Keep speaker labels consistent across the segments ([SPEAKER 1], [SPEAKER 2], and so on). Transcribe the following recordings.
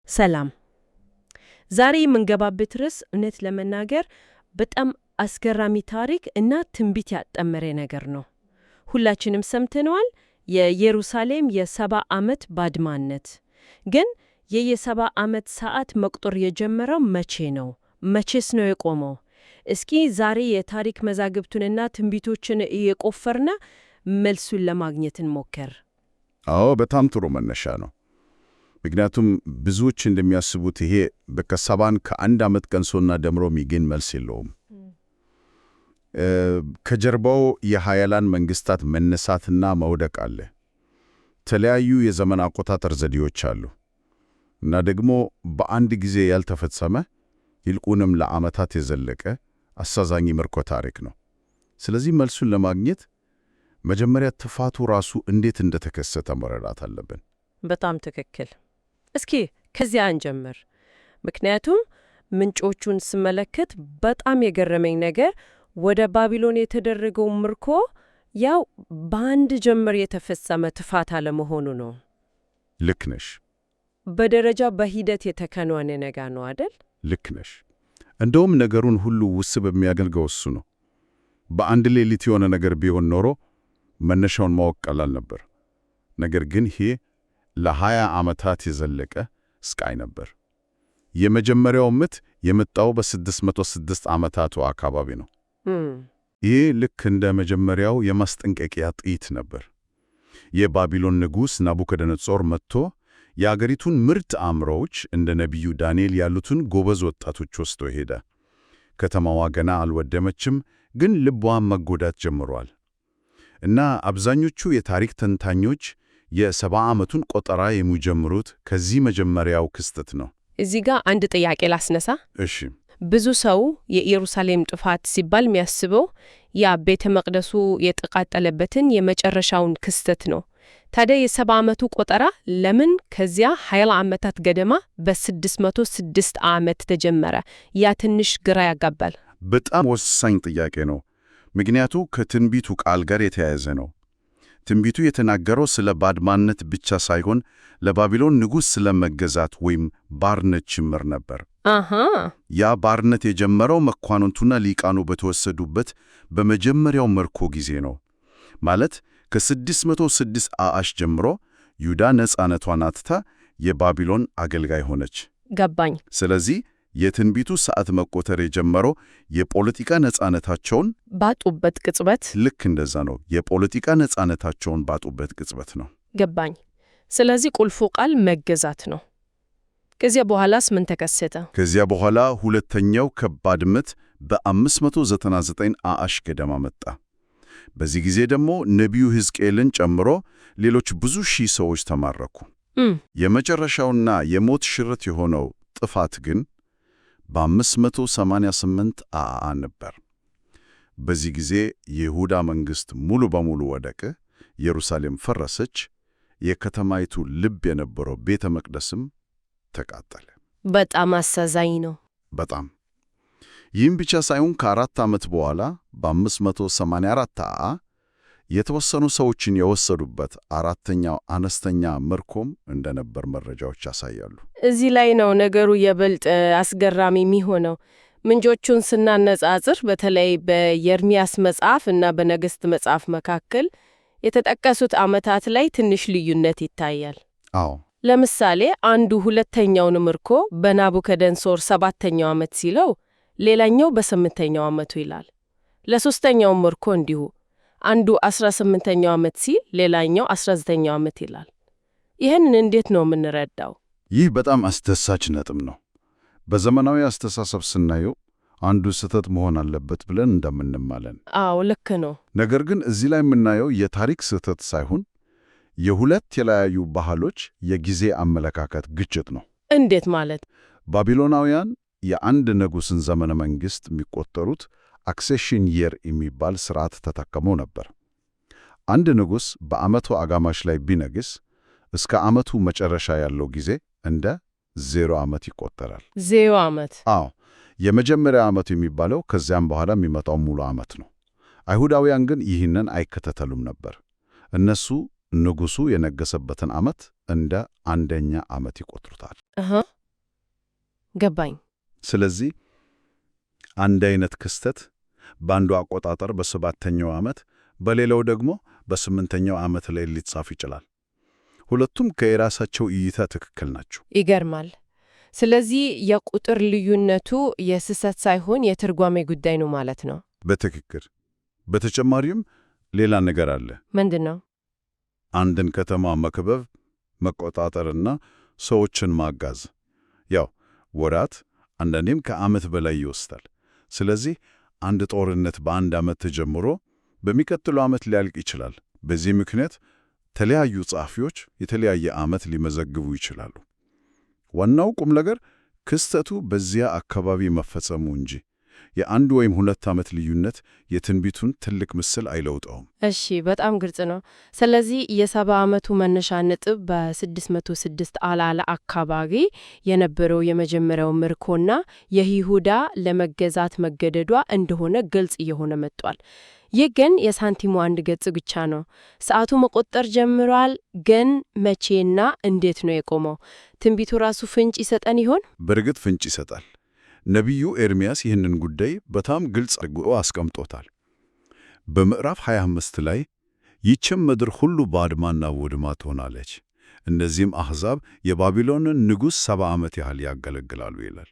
[SPEAKER 1] ሰላም። ዛሬ የምንገባበት ርዕስ እውነት ለመናገር በጣም አስገራሚ ታሪክ እና ትንቢት ያጣመረ ነገር ነው። ሁላችንም ሰምተነዋል፣ የኢየሩሳሌም የ70 ዓመት ባድማነት። ግን የ70 ዓመት ሰዓት መቁጠር የጀመረው መቼ ነው? መቼስ ነው የቆመው? እስኪ ዛሬ የታሪክ መዛግብቱንና ትንቢቶችን እየቆፈርን መልሱን ለማግኘት እንሞክር።
[SPEAKER 2] አዎ፣ በጣም ጥሩ መነሻ ነው። ምክንያቱም ብዙዎች እንደሚያስቡት ይሄ በከሰባን ከአንድ ዓመት ቀንሶና ደምሮ የሚገኝ መልስ የለውም። ከጀርባው የኃያላን መንግስታት መነሳትና መውደቅ አለ። የተለያዩ የዘመን አቆጣጠር ዘዴዎች አሉ እና ደግሞ በአንድ ጊዜ ያልተፈጸመ ይልቁንም ለዓመታት የዘለቀ አሳዛኝ ምርኮ ታሪክ ነው። ስለዚህ መልሱን ለማግኘት መጀመሪያ ጥፋቱ ራሱ እንዴት እንደተከሰተ መረዳት አለብን።
[SPEAKER 1] በጣም ትክክል። እስኪ ከዚያ እንጀምር። ምክንያቱም ምንጮቹን ስመለከት በጣም የገረመኝ ነገር ወደ ባቢሎን የተደረገው ምርኮ ያው በአንድ ጀምር የተፈጸመ ጥፋት አለመሆኑ ነው።
[SPEAKER 2] ልክ ነሽ።
[SPEAKER 1] በደረጃ በሂደት የተከናወነ ነገር ነው አይደል?
[SPEAKER 2] ልክ ነሽ። እንደውም ነገሩን ሁሉ ውስብ የሚያደርገው እሱ ነው። በአንድ ሌሊት የሆነ ነገር ቢሆን ኖሮ መነሻውን ማወቅ ቀላል ነበር። ነገር ግን ይሄ ለ20 ዓመታት የዘለቀ ስቃይ ነበር። የመጀመሪያው ምት የመጣው በ606 ዓመታቱ አካባቢ ነው። ይህ ልክ እንደ መጀመሪያው የማስጠንቀቂያ ጥይት ነበር። የባቢሎን ንጉሥ ናቡከደነጾር መጥቶ የአገሪቱን ምርጥ አእምሮዎች እንደ ነቢዩ ዳንኤል ያሉትን ጎበዝ ወጣቶች ወስዶ ሄደ። ከተማዋ ገና አልወደመችም፣ ግን ልቧን መጎዳት ጀምሯል። እና አብዛኞቹ የታሪክ ተንታኞች የ70 ዓመቱን ቆጠራ የሚጀምሩት ከዚህ መጀመሪያው ክስተት ነው።
[SPEAKER 1] እዚህ ጋር አንድ ጥያቄ ላስነሳ።
[SPEAKER 2] እሺ።
[SPEAKER 1] ብዙ ሰው የኢየሩሳሌም ጥፋት ሲባል የሚያስበው ያ ቤተ መቅደሱ የተቃጠለበትን የመጨረሻውን ክስተት ነው። ታዲያ የ70 ዓመቱ ቆጠራ ለምን ከዚያ 20 ዓመታት ገደማ በ606 ዓመት ተጀመረ? ያ ትንሽ ግራ ያጋባል።
[SPEAKER 2] በጣም ወሳኝ ጥያቄ ነው። ምክንያቱ ከትንቢቱ ቃል ጋር የተያያዘ ነው። ትንቢቱ የተናገረው ስለ ባድማነት ብቻ ሳይሆን ለባቢሎን ንጉሥ ስለ መገዛት ወይም ባርነት ጭምር ነበር። ያ ባርነት የጀመረው መኳንንቱና ሊቃኑ በተወሰዱበት በመጀመሪያው ምርኮ ጊዜ ነው። ማለት ከ606 አአሽ ጀምሮ ይሁዳ ነፃነቷን አጥታ የባቢሎን አገልጋይ ሆነች።
[SPEAKER 1] ገባኝ።
[SPEAKER 2] ስለዚህ የትንቢቱ ሰዓት መቆጠር የጀመረው የፖለቲካ ነፃነታቸውን
[SPEAKER 1] ባጡበት ቅጽበት።
[SPEAKER 2] ልክ እንደዛ ነው። የፖለቲካ ነፃነታቸውን ባጡበት ቅጽበት ነው።
[SPEAKER 1] ገባኝ። ስለዚህ ቁልፉ ቃል መገዛት ነው። ከዚያ በኋላስ ምን ተከሰተ?
[SPEAKER 2] ከዚያ በኋላ ሁለተኛው ከባድ ምት በ599 አአሽ ገደማ መጣ። በዚህ ጊዜ ደግሞ ነቢዩ ሕዝቅኤልን ጨምሮ ሌሎች ብዙ ሺህ ሰዎች ተማረኩ። የመጨረሻውና የሞት ሽረት የሆነው ጥፋት ግን በ588 አአ ነበር። በዚህ ጊዜ የይሁዳ መንግሥት ሙሉ በሙሉ ወደቀ፣ ኢየሩሳሌም ፈረሰች፣ የከተማይቱ ልብ የነበረው ቤተ መቅደስም ተቃጠለ።
[SPEAKER 1] በጣም አሳዛኝ ነው።
[SPEAKER 2] በጣም። ይህም ብቻ ሳይሆን ከ4 ዓመት በኋላ በ584 አአ የተወሰኑ ሰዎችን የወሰዱበት አራተኛው አነስተኛ ምርኮም እንደነበር መረጃዎች ያሳያሉ።
[SPEAKER 1] እዚህ ላይ ነው ነገሩ የበልጥ አስገራሚ የሚሆነው። ምንጮቹን ስናነጻጽር በተለይ በኤርምያስ መጽሐፍ እና በነገሥት መጽሐፍ መካከል የተጠቀሱት ዓመታት ላይ ትንሽ ልዩነት ይታያል።
[SPEAKER 2] አዎ።
[SPEAKER 1] ለምሳሌ አንዱ ሁለተኛውን ምርኮ በናቡከደነጾር 7ኛው ዓመት ሲለው፣ ሌላኛው በ8ኛው ዓመቱ ይላል። ለሶስተኛው ምርኮ እንዲሁ አንዱ 18ኛው ዓመት ሲል ሌላኛው 19ኛው ዓመት ይላል። ይህንን እንዴት ነው የምንረዳው?
[SPEAKER 2] ይህ በጣም አስደሳች ነጥብ ነው። በዘመናዊ አስተሳሰብ ስናየው አንዱ ስህተት መሆን አለበት ብለን እንደምንማለን።
[SPEAKER 1] አዎ፣ ልክ ነው።
[SPEAKER 2] ነገር ግን እዚህ ላይ የምናየው የታሪክ ስህተት ሳይሆን የሁለት የተለያዩ ባህሎች የጊዜ አመለካከት ግጭት ነው።
[SPEAKER 1] እንዴት ማለት?
[SPEAKER 2] ባቢሎናውያን የአንድ ንጉሥን ዘመነ መንግሥት የሚቆጠሩት አክሴሽን የር የሚባል ሥርዓት ተጠቅመው ነበር። አንድ ንጉሥ በዓመቱ አጋማሽ ላይ ቢነግስ እስከ ዓመቱ መጨረሻ ያለው ጊዜ እንደ 0 ዓመት ይቆጠራል።
[SPEAKER 1] 0 ዓመት?
[SPEAKER 2] አዎ። የመጀመሪያ ዓመቱ የሚባለው ከዚያም በኋላ የሚመጣው ሙሉ ዓመት ነው። አይሁዳውያን ግን ይህንን አይከተሉም ነበር። እነሱ ንጉሡ የነገሰበትን ዓመት እንደ አንደኛ ዓመት ይቆጥሩታል።
[SPEAKER 1] ገባኝ።
[SPEAKER 2] ስለዚህ አንድ አይነት ክስተት በአንዱ አቆጣጠር በ7ኛው ዓመት በሌላው ደግሞ በ8ኛው ዓመት ላይ ሊጻፍ ይችላል። ሁለቱም ከየራሳቸው እይታ ትክክል ናቸው።
[SPEAKER 1] ይገርማል። ስለዚህ የቁጥር ልዩነቱ የስህተት ሳይሆን የትርጓሜ ጉዳይ ነው ማለት ነው።
[SPEAKER 2] በትክክል። በተጨማሪም ሌላ ነገር አለ።
[SPEAKER 1] ምንድን ነው?
[SPEAKER 2] አንድን ከተማ መክበብ፣ መቆጣጠርና ሰዎችን ማጋዝ። ያው ወራት አንዳንዴም ከዓመት በላይ ይወስዳል። ስለዚህ አንድ ጦርነት በአንድ ዓመት ተጀምሮ በሚቀጥለው ዓመት ሊያልቅ ይችላል። በዚህ ምክንያት የተለያዩ ጸሐፊዎች የተለያየ ዓመት ሊመዘግቡ ይችላሉ። ዋናው ቁም ነገር ክስተቱ በዚያ አካባቢ መፈጸሙ እንጂ የአንድ ወይም 2 ዓመት ልዩነት የትንቢቱን ትልቅ ምስል አይለውጠውም።
[SPEAKER 1] እሺ፣ በጣም ግልጽ ነው። ስለዚህ የ70 ዓመቱ መነሻ ነጥብ በ606 አላላ አካባቢ የነበረው የመጀመሪያው ምርኮና የይሁዳ ለመገዛት መገደዷ እንደሆነ ግልጽ እየሆነ መጥቷል። ይህ ግን የሳንቲሙ አንድ ገጽ ብቻ ነው። ሰዓቱ መቆጠር ጀምሯል። ግን መቼና እንዴት ነው የቆመው? ትንቢቱ ራሱ ፍንጭ ይሰጠን ይሆን?
[SPEAKER 2] በእርግጥ ፍንጭ ይሰጣል። ነቢዩ ኤርምያስ ይህንን ጉዳይ በጣም ግልጽ አድርጎ አስቀምጦታል። በምዕራፍ 25 ላይ ይህችም ምድር ሁሉ ባድማና ውድማ ትሆናለች፣ እነዚህም አሕዛብ የባቢሎንን ንጉሥ 70 ዓመት ያህል ያገለግላሉ ይላል።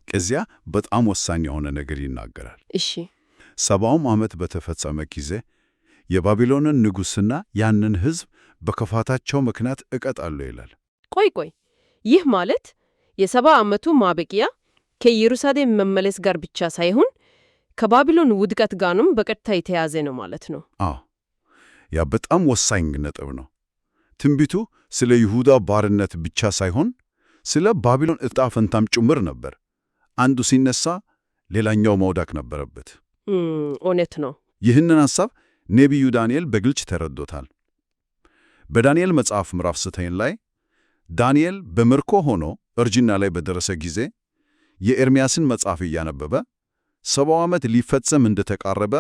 [SPEAKER 2] ከዚያ በጣም ወሳኝ የሆነ ነገር ይናገራል።
[SPEAKER 1] እሺ፣
[SPEAKER 2] 70ም ዓመት በተፈጸመ ጊዜ የባቢሎንን ንጉሥና ያንን ሕዝብ በክፋታቸው ምክንያት እቀጣለሁ ይላል።
[SPEAKER 1] ቆይ፣ ይህ ማለት የ70 ዓመቱ ማበቂያ ከኢየሩሳሌም መመለስ ጋር ብቻ ሳይሆን ከባቢሎን ውድቀት ጋርም በቀጥታ የተያዘ ነው ማለት ነው።
[SPEAKER 2] አዎ፣ ያ በጣም ወሳኝ ነጥብ ነው። ትንቢቱ ስለ ይሁዳ ባርነት ብቻ ሳይሆን ስለ ባቢሎን ዕጣ ፈንታም ጭምር ነበር። አንዱ ሲነሳ ሌላኛው መውደቅ ነበረበት።
[SPEAKER 1] እውነት ነው።
[SPEAKER 2] ይህንን ሐሳብ ነቢዩ ዳንኤል በግልጽ ተረድቶታል። በዳንኤል መጽሐፍ ምዕራፍ 9 ላይ ዳንኤል በምርኮ ሆኖ እርጅና ላይ በደረሰ ጊዜ የኤርምያስን መጽሐፍ እያነበበ 70 ዓመት ሊፈጸም እንደተቃረበ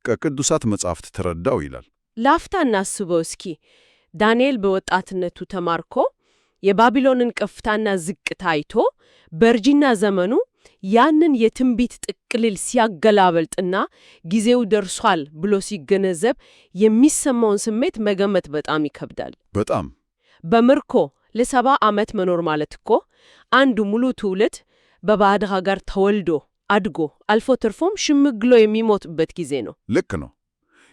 [SPEAKER 2] ከቅዱሳት መጻሕፍት ተረዳው ይላል።
[SPEAKER 1] ላፍታ እናስበው እስኪ። ዳንኤል በወጣትነቱ ተማርኮ የባቢሎንን ከፍታና ዝቅታ አይቶ በእርጅና ዘመኑ ያንን የትንቢት ጥቅልል ሲያገላበልጥና ጊዜው ደርሷል ብሎ ሲገነዘብ የሚሰማውን ስሜት መገመት በጣም ይከብዳል።
[SPEAKER 2] በጣም
[SPEAKER 1] በምርኮ ለ70 ዓመት መኖር ማለት እኮ አንዱ ሙሉ ትውልድ በባዕድ ሀገር ተወልዶ አድጎ አልፎ ተርፎም ሽምግሎ የሚሞትበት ጊዜ ነው።
[SPEAKER 2] ልክ ነው።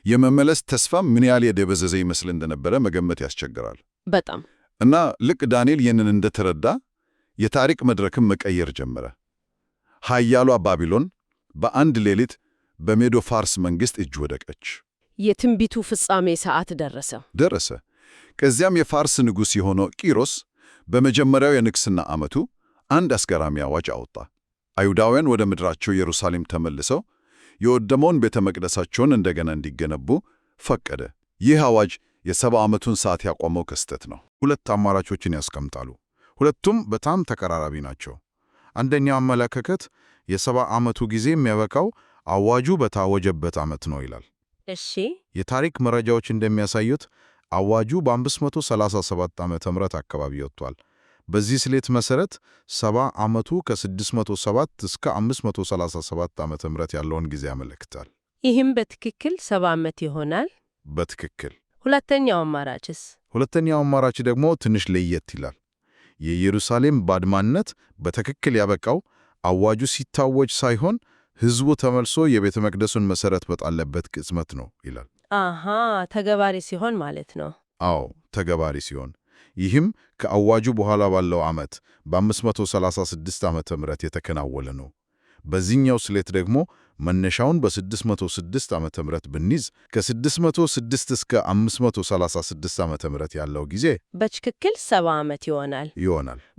[SPEAKER 2] የመመለስ ተስፋ ምን ያህል የደበዘዘ ይመስል እንደነበረ መገመት ያስቸግራል።
[SPEAKER 1] በጣም
[SPEAKER 2] እና ልክ ዳንኤል ይህንን እንደተረዳ የታሪክ መድረክም መቀየር ጀመረ። ኃያሏ ባቢሎን በአንድ ሌሊት በሜዶ ፋርስ መንግሥት እጅ ወደቀች።
[SPEAKER 1] የትንቢቱ ፍጻሜ ሰዓት ደረሰ። ከዚያም የፋርስ ንጉሥ የሆነው ቂሮስ በመጀመሪያው የንግሥና ዓመቱ አንድ አስገራሚ አዋጅ አወጣ። አይሁዳውያን ወደ ምድራቸው ኢየሩሳሌም ተመልሰው የወደመውን ቤተ መቅደሳቸውን እንደገና እንዲገነቡ ፈቀደ። ይህ አዋጅ የ70 ዓመቱን ሰዓት ያቆመው ክስተት ነው። 2 አማራጮችን ያስቀምጣሉ። ሁለቱም በጣም ተቀራራቢ ናቸው። አንደኛው አመለካከት የ70 ዓመቱ ጊዜ የሚያበቃው አዋጁ በታወጀበት ዓመት ነው ይላል። እሺ፣
[SPEAKER 2] የታሪክ መረጃዎች እንደሚያሳዩት አዋጁ በ537 ዓመተ ምህረት አካባቢ ወጥቷል። በዚህ ስሌት መሰረት 70 ዓመቱ ከ607 እስከ 537 ዓመተ ምህረት ያለውን ጊዜ ያመለክታል።
[SPEAKER 1] ይህም በትክክል 70 ዓመት ይሆናል።
[SPEAKER 2] በትክክል።
[SPEAKER 1] ሁለተኛው አማራጭስ?
[SPEAKER 2] ሁለተኛው አማራጭ ደግሞ ትንሽ ለየት ይላል። የኢየሩሳሌም ባድማነት በትክክል ያበቃው አዋጁ ሲታወጅ ሳይሆን ሕዝቡ ተመልሶ የቤተ መቅደሱን መሠረት በጣለበት ቅጽበት ነው ይላል።
[SPEAKER 1] ተገባሪ ሲሆን ማለት ነው።
[SPEAKER 2] አዎ፣ ተገባሪ ሲሆን። ይህም ከአዋጁ በኋላ ባለው ዓመት በ536 ዓመተ ምህረት የተከናወነ ነው። በዚህኛው ስሌት ደግሞ መነሻውን በ606 ዓመተ ምህረት ብንይዝ ከ606 እስከ 536 ዓመተ ምህረት ያለው ጊዜ
[SPEAKER 1] በትክክል 70 ዓመት ይሆናል።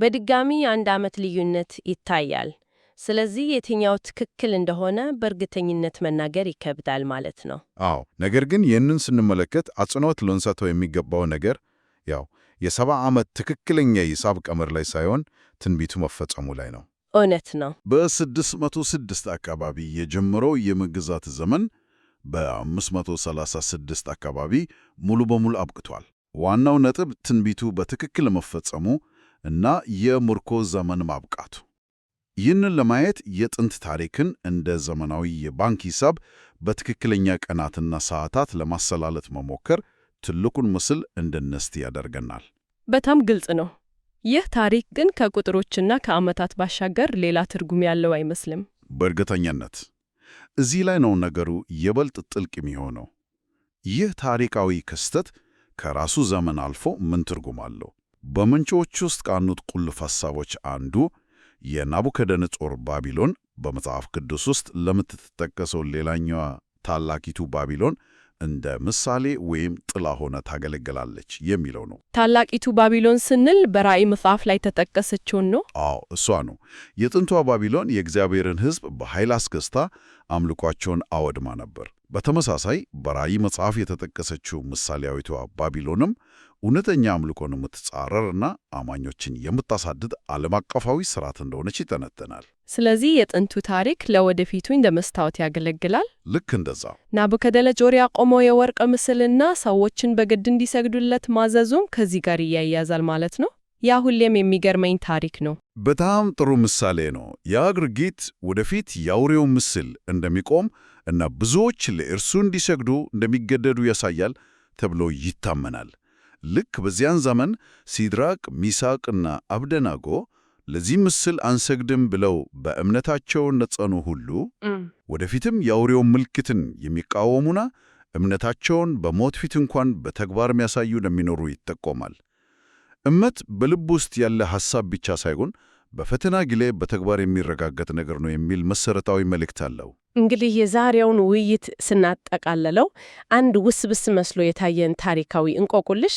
[SPEAKER 1] በድጋሚ አንድ ዓመት ልዩነት ይታያል። ስለዚህ የትኛው ትክክል እንደሆነ በእርግጠኝነት መናገር ይከብዳል ማለት ነው።
[SPEAKER 2] አዎ፣ ነገር ግን ይህንን ስንመለከት አጽንዖት ልንሰጠው የሚገባው ነገር ያው የ70 ዓመት ትክክለኛ የሂሳብ ቀመር ላይ ሳይሆን ትንቢቱ መፈጸሙ ላይ ነው።
[SPEAKER 1] እውነት ነው።
[SPEAKER 2] በ606 አካባቢ የጀመረው የመግዛት ዘመን በ536 አካባቢ ሙሉ በሙሉ አብቅቷል። ዋናው ነጥብ ትንቢቱ በትክክል መፈጸሙ እና የምርኮ ዘመን ማብቃቱ። ይህንን ለማየት የጥንት ታሪክን እንደ ዘመናዊ የባንክ ሂሳብ በትክክለኛ ቀናትና ሰዓታት ለማሰላለት መሞከር ትልቁን ምስል እንድንስት ያደርገናል።
[SPEAKER 1] በጣም ግልጽ ነው። ይህ ታሪክ ግን ከቁጥሮችና ከዓመታት ባሻገር ሌላ ትርጉም ያለው አይመስልም።
[SPEAKER 2] በእርግጠኛነት እዚህ ላይ ነው ነገሩ የበልጥ ጥልቅ የሚሆነው። ይህ ታሪካዊ ክስተት ከራሱ ዘመን አልፎ ምን ትርጉም አለው? በምንጮች ውስጥ ካሉት ቁልፍ ሐሳቦች አንዱ የናቡከደነጾር ባቢሎን በመጽሐፍ ቅዱስ ውስጥ ለምትጠቀሰው ሌላኛዋ ታላቂቱ ባቢሎን እንደ ምሳሌ ወይም ጥላ ሆና ታገለግላለች የሚለው ነው።
[SPEAKER 1] ታላቂቱ ባቢሎን ስንል በራእይ መጽሐፍ ላይ ተጠቀሰችውን ነው?
[SPEAKER 2] አዎ፣ እሷ ነው። የጥንቷ ባቢሎን የእግዚአብሔርን ሕዝብ በኃይል አስገዝታ አምልኳቸውን አወድማ ነበር። በተመሳሳይ በራእይ መጽሐፍ የተጠቀሰችው ምሳሌያዊቷ ባቢሎንም እውነተኛ አምልኮን የምትጻረርና አማኞችን የምታሳድድ ዓለም አቀፋዊ ስርዓት እንደሆነች ይተነተናል።
[SPEAKER 1] ስለዚህ የጥንቱ ታሪክ ለወደፊቱ እንደ መስታወት ያገለግላል።
[SPEAKER 2] ልክ እንደዛ
[SPEAKER 1] ናቡከደነጾር ያቆመው የወርቅ ምስልና ሰዎችን በግድ እንዲሰግዱለት ማዘዙም ከዚህ ጋር ይያያዛል ማለት ነው። ያ ሁሌም የሚገርመኝ ታሪክ ነው።
[SPEAKER 2] በጣም ጥሩ ምሳሌ ነው። ያ ድርጊት ወደፊት የአውሬው ምስል እንደሚቆም እና ብዙዎች ለእርሱ እንዲሰግዱ እንደሚገደዱ ያሳያል ተብሎ ይታመናል። ልክ በዚያን ዘመን ሲድራቅ፣ ሚሳቅና አብደናጎ ለዚህ ምስል አንሰግድም ብለው በእምነታቸው እንደጸኑ ሁሉ ወደፊትም የአውሬው ምልክትን የሚቃወሙና እምነታቸውን በሞት ፊት እንኳን በተግባር የሚያሳዩ እንደሚኖሩ ይጠቆማል። እምነት በልብ ውስጥ ያለ ሐሳብ ብቻ ሳይሆን በፈተና ጊዜ በተግባር የሚረጋገጥ ነገር ነው የሚል መሰረታዊ መልእክት አለው።
[SPEAKER 1] እንግዲህ የዛሬውን ውይይት ስናጠቃለለው አንድ ውስብስብ መስሎ የታየን ታሪካዊ እንቆቅልሽ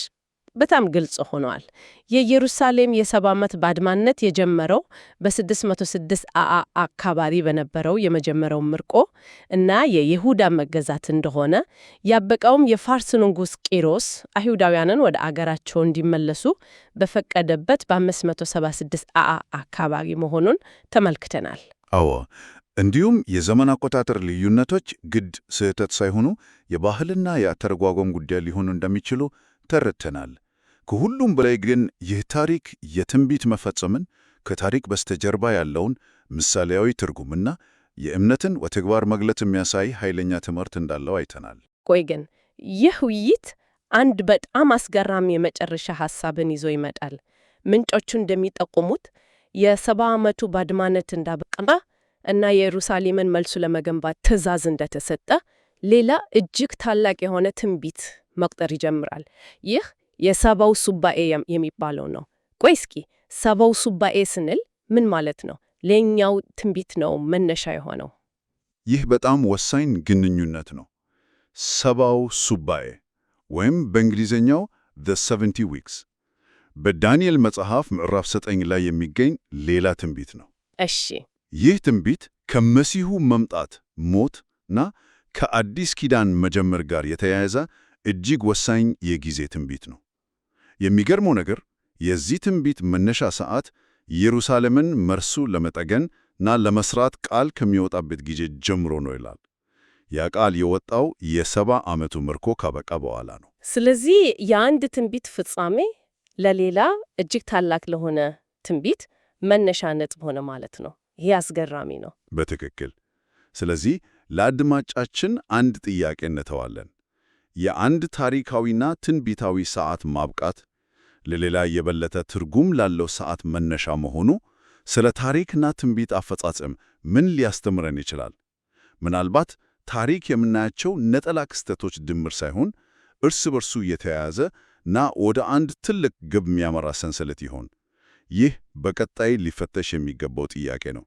[SPEAKER 1] በጣም ግልጽ ሆኗል። የኢየሩሳሌም የ70 ዓመት ባድማነት የጀመረው በ606 ዓ.አ. አካባቢ በነበረው የመጀመሪያው ምርቆ እና የይሁዳ መገዛት እንደሆነ ያበቃውም የፋርስ ንጉሥ ቂሮስ አይሁዳውያንን ወደ አገራቸው እንዲመለሱ በፈቀደበት በ576 ዓ.አ. አካባቢ መሆኑን ተመልክተናል።
[SPEAKER 2] አዎ፣ እንዲሁም የዘመን አቆጣጠር ልዩነቶች ግድ ስህተት ሳይሆኑ የባህልና የአተረጓጎም ጉዳይ ሊሆኑ እንደሚችሉ ተረድተናል። ከሁሉም በላይ ግን ይህ ታሪክ የትንቢት መፈጸምን፣ ከታሪክ በስተጀርባ ያለውን ምሳሌያዊ ትርጉምና የእምነትን በተግባር መግለጽ የሚያሳይ ኃይለኛ ትምህርት እንዳለው አይተናል።
[SPEAKER 1] ቆይ ግን ይህ ውይይት አንድ በጣም አስገራሚ የመጨረሻ ሐሳብን ይዞ ይመጣል። ምንጮቹ እንደሚጠቁሙት የ70 ዓመቱ ባድማነት እንዳበቃ እና የኢየሩሳሌምን መልሶ ለመገንባት ትዕዛዝ እንደተሰጠ ሌላ እጅግ ታላቅ የሆነ ትንቢት መቁጠር ይጀምራል። ይህ የሰባው ሱባኤ የሚባለው ነው። ቆይ እስኪ ሰባው ሱባኤ ስንል ምን ማለት ነው? ለኛው ትንቢት ነው መነሻ የሆነው።
[SPEAKER 2] ይህ በጣም ወሳኝ ግንኙነት ነው። ሰባው ሱባኤ ወይም በእንግሊዝኛው the 70 weeks በዳንኤል መጽሐፍ ምዕራፍ 9 ላይ የሚገኝ ሌላ ትንቢት ነው።
[SPEAKER 1] እሺ፣
[SPEAKER 2] ይህ ትንቢት ከመሲሁ መምጣት ሞትና ከአዲስ ኪዳን መጀመር ጋር የተያያዘ እጅግ ወሳኝ የጊዜ ትንቢት ነው። የሚገርመው ነገር የዚህ ትንቢት መነሻ ሰዓት ኢየሩሳሌምን መልሶ ለመጠገንና ለመስራት ቃል ከሚወጣበት ጊዜ ጀምሮ ነው ይላል። ያ ቃል የወጣው የ70 ዓመቱ ምርኮ ካበቃ በኋላ ነው።
[SPEAKER 1] ስለዚህ የአንድ ትንቢት ፍጻሜ ለሌላ እጅግ ታላቅ ለሆነ ትንቢት መነሻ ነጥብ ሆነ ማለት ነው። ይህ አስገራሚ ነው።
[SPEAKER 2] በትክክል። ስለዚህ ለአድማጫችን አንድ ጥያቄ እንተዋለን። የአንድ ታሪካዊና ትንቢታዊ ሰዓት ማብቃት ለሌላ የበለጠ ትርጉም ላለው ሰዓት መነሻ መሆኑ ስለ ታሪክና ትንቢት አፈጻጸም ምን ሊያስተምረን ይችላል? ምናልባት ታሪክ የምናያቸው ነጠላ ክስተቶች ድምር ሳይሆን እርስ በርሱ የተያያዘ እና ወደ አንድ ትልቅ ግብ የሚያመራ ሰንሰለት ይሆን? ይህ በቀጣይ ሊፈተሽ የሚገባው ጥያቄ ነው።